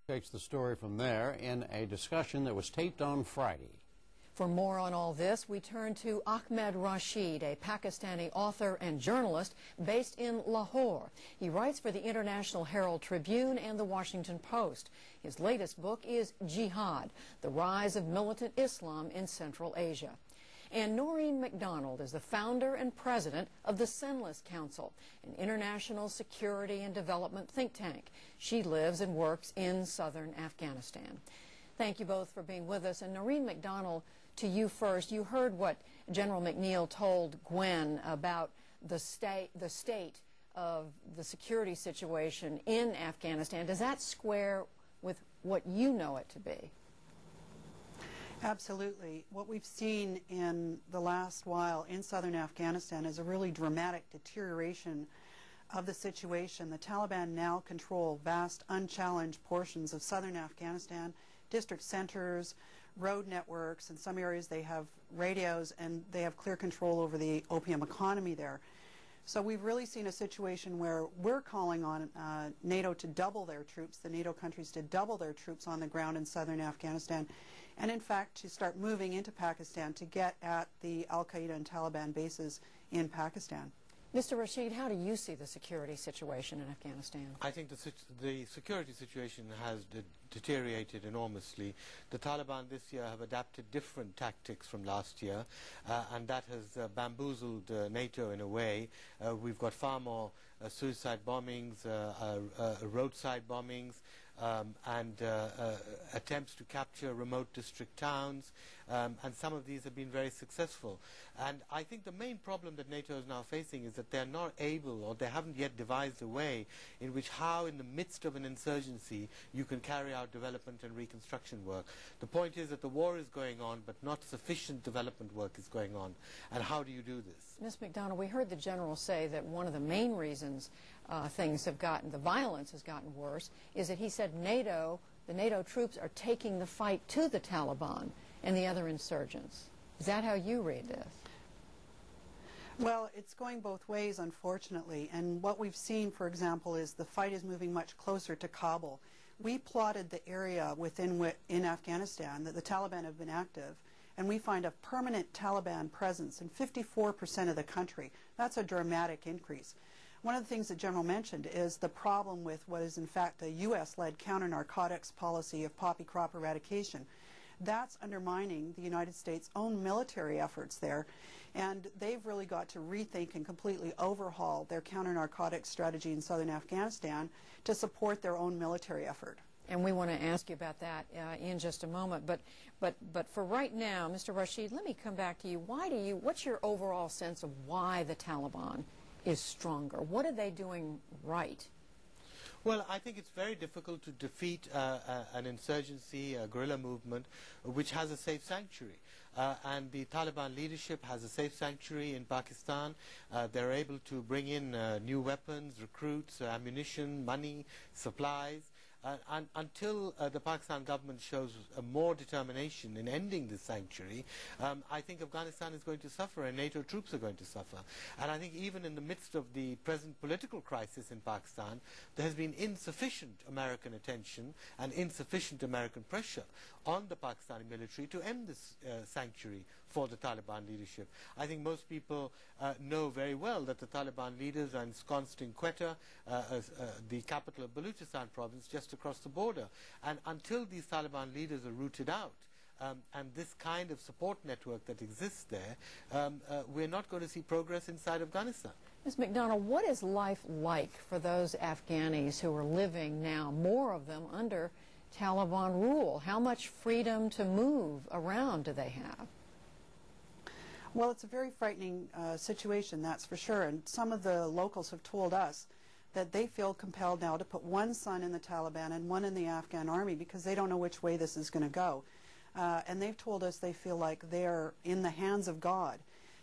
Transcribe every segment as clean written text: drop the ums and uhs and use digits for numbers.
Takes the story from there in a discussion that was taped on Friday. For more on all this, we turn to Ahmed Rashid, a Pakistani author and journalist based in Lahore. He writes for the International Herald Tribune and the Washington Post. His latest book is Jihad, the Rise of Militant Islam in Central Asia. And Norine MacDonald is the founder and president of the Senlis Council, an international security and development think tank. She lives and works in southern Afghanistan. Thank you both for being with us. And Norine MacDonald, to you first. You heard what General McNeil told Gwen about the state of the security situation in Afghanistan. Does that square with what you know it to be? Absolutely. What we've seen in the last while in southern Afghanistan is a really dramatic deterioration of the situation. The Taliban now control vast, unchallenged portions of southern Afghanistan, district centers, road networks. In some areas they have radios, and they have clear control over the opium economy there. So we've really seen a situation where we're calling on NATO to double their troops, the NATO countries to double their troops on the ground in southern Afghanistan, and in fact to start moving into Pakistan to get at the Al-Qaeda and Taliban bases in Pakistan. Mr. Rashid, how do you see the security situation in Afghanistan? I think the security situation has deteriorated enormously. The Taliban this year have adapted different tactics from last year, and that has bamboozled NATO in a way. We've got far more suicide bombings, roadside bombings, and attempts to capture remote district towns, and some of these have been very successful. And I think the main problem that NATO is now facing is that they're not able, or they haven't yet devised a way in which how in the midst of an insurgency you can carry out development and reconstruction work. The point is that the war is going on, but not sufficient development work is going on. And how do you do this? Ms. MacDonald, we heard the general say that one of the main reasons the violence has gotten worse is that he said the NATO troops are taking the fight to the Taliban and the other insurgents. Is that how you read this? Well, it's going both ways, unfortunately, and what we've seen, for example, is the fight is moving much closer to Kabul. We plotted the area in Afghanistan that the Taliban have been active, and we find a permanent Taliban presence in 54% of the country. That's a dramatic increase. One of the things that General mentioned is the problem with what is in fact a U.S.-led counter-narcotics policy of poppy crop eradication. That's undermining the United States' own military efforts there, and they've really got to rethink and completely overhaul their counter-narcotics strategy in southern Afghanistan to support their own military effort. And we want to ask you about that in just a moment. But for right now, Mr. Rashid, let me come back to you. What's your overall sense of why the Taliban is stronger? What are they doing right? Well, I think it's very difficult to defeat an insurgency, a guerrilla movement, which has a safe sanctuary. And the Taliban leadership has a safe sanctuary in Pakistan. They're able to bring in new weapons, recruits, ammunition, money, supplies. And until the Pakistan government shows more determination in ending this sanctuary, I think Afghanistan is going to suffer and NATO troops are going to suffer. And I think even in the midst of the present political crisis in Pakistan, there has been insufficient American attention and insufficient American pressure on the Pakistani military to end this sanctuary for the Taliban leadership. I think most people know very well that the Taliban leaders are ensconced in Quetta, the capital of Balochistan province, just across the border. And until these Taliban leaders are rooted out, and this kind of support network that exists there, we're not going to see progress inside Afghanistan. Ms. MacDonald, what is life like for those Afghanis who are living now, more of them, under Taliban rule? How much freedom to move around do they have? Well, it's a very frightening situation, that's for sure. And some of the locals have told us that they feel compelled now to put one son in the Taliban and one in the Afghan army because they don't know which way this is going to go. And they've told us they feel like they're in the hands of God.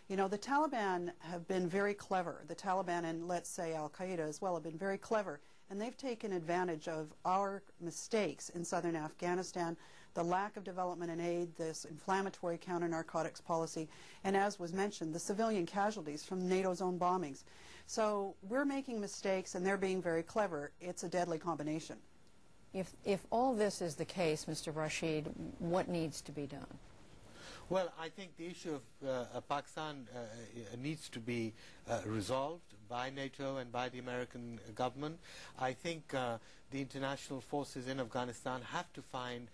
You know, the Taliban have been very clever. The Taliban and, let's say, Al-Qaeda as well have been very clever. And they've taken advantage of our mistakes in southern Afghanistan, the lack of development and aid, this inflammatory counter-narcotics policy, and as was mentioned, the civilian casualties from NATO's own bombings. So we're making mistakes and they're being very clever. It's a deadly combination. If all this is the case, Mr. Rashid, what needs to be done? Well, I think the issue of Pakistan needs to be resolved by NATO and by the American government. I think the international forces in Afghanistan have to find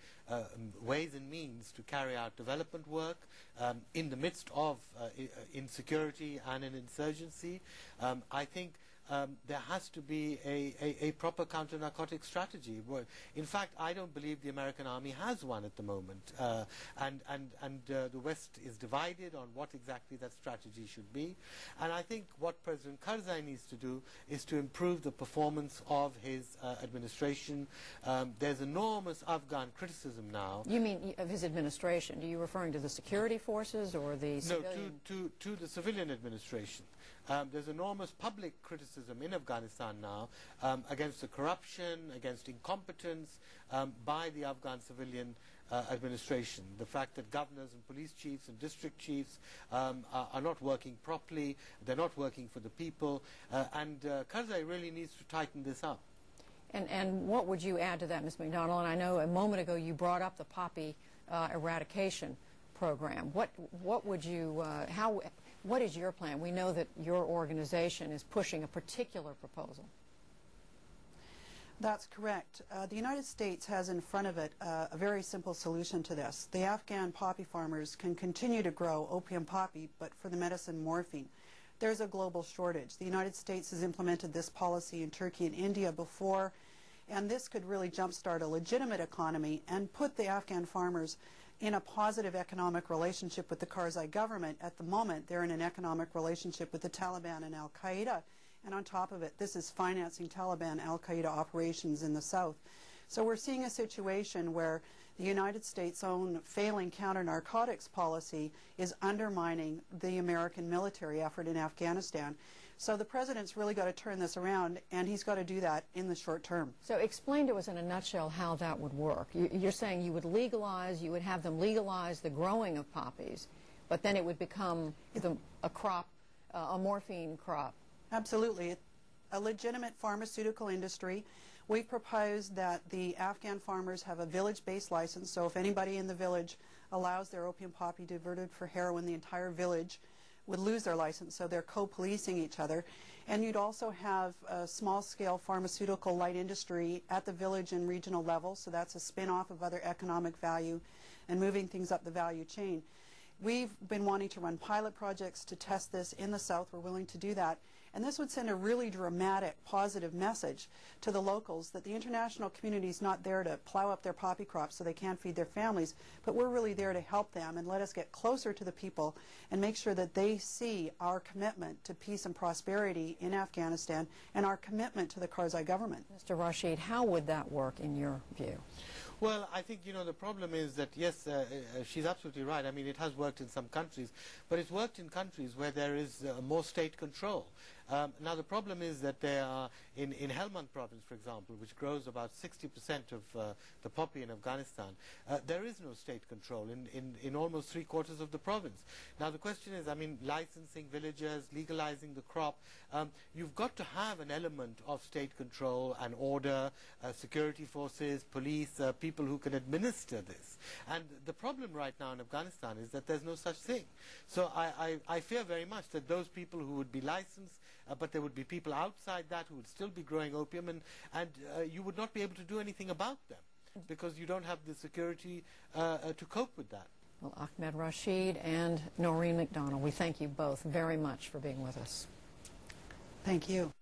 ways and means to carry out development work in the midst of insecurity and an insurgency. I think there has to be a proper counter-narcotics strategy. In fact, I don't believe the American army has one at the moment. The West is divided on what exactly that strategy should be. And I think what President Karzai needs to do is to improve the performance of his administration. There's enormous Afghan criticism now. You mean of his administration? Are you referring to the security forces or the civilian? No, to the civilian administration. There's enormous public criticism in Afghanistan now against the corruption, against incompetence by the Afghan civilian administration. The fact that governors and police chiefs and district chiefs are not working properly, they're not working for the people, and Karzai really needs to tighten this up. And what would you add to that, Ms. MacDonald? And I know a moment ago you brought up the poppy eradication program. What would you, what is your plan? We know that your organization is pushing a particular proposal. That's correct. The United States has in front of it a very simple solution to this. The Afghan poppy farmers can continue to grow opium poppy, but for the medicine morphine. There's a global shortage. The United States has implemented this policy in Turkey and India before, and this could really jumpstart a legitimate economy and put the Afghan farmers in a positive economic relationship with the Karzai government. At the moment, they're in an economic relationship with the Taliban and Al-Qaeda. And on top of it, this is financing Taliban Al-Qaeda operations in the south. So we're seeing a situation where the United States' own failing counter-narcotics policy is undermining the American military effort in Afghanistan. So the President's really got to turn this around, and he's got to do that in the short term. So explain to us in a nutshell how that would work. You're saying you would legalize, you would have them legalize the growing of poppies, but then it would become a crop, a morphine crop. Absolutely. A legitimate pharmaceutical industry. We've proposed that the Afghan farmers have a village-based license, so if anybody in the village allows their opium poppy diverted for heroin, the entire village would lose their license, so they're co-policing each other. And you'd also have a small-scale pharmaceutical light industry at the village and regional level, so that's a spin-off of other economic value and moving things up the value chain. We've been wanting to run pilot projects to test this in the South. We're willing to do that. And this would send a really dramatic, positive message to the locals that the international community is not there to plow up their poppy crops so they can't feed their families, but we're really there to help them and let us get closer to the people and make sure that they see our commitment to peace and prosperity in Afghanistan and our commitment to the Karzai government. Mr. Rashid, how would that work in your view? Well, I think, the problem is that, yes, she's absolutely right. I mean, it has worked in some countries, but it's worked in countries where there is more state control. Now, the problem is that there are, in Helmand province, for example, which grows about 60% of the poppy in Afghanistan, there is no state control in almost 3/4 of the province. Now, the question is, I mean, licensing villagers, legalizing the crop, you've got to have an element of state control and order, security forces, police, people who can administer this. And the problem right now in Afghanistan is that there's no such thing. So I fear very much that those people who would be licensed, but there would be people outside that who would still be growing opium, and you would not be able to do anything about them because you don't have the security to cope with that. Well, Ahmed Rashid and Norine MacDonald, we thank you both very much for being with us. Thank you.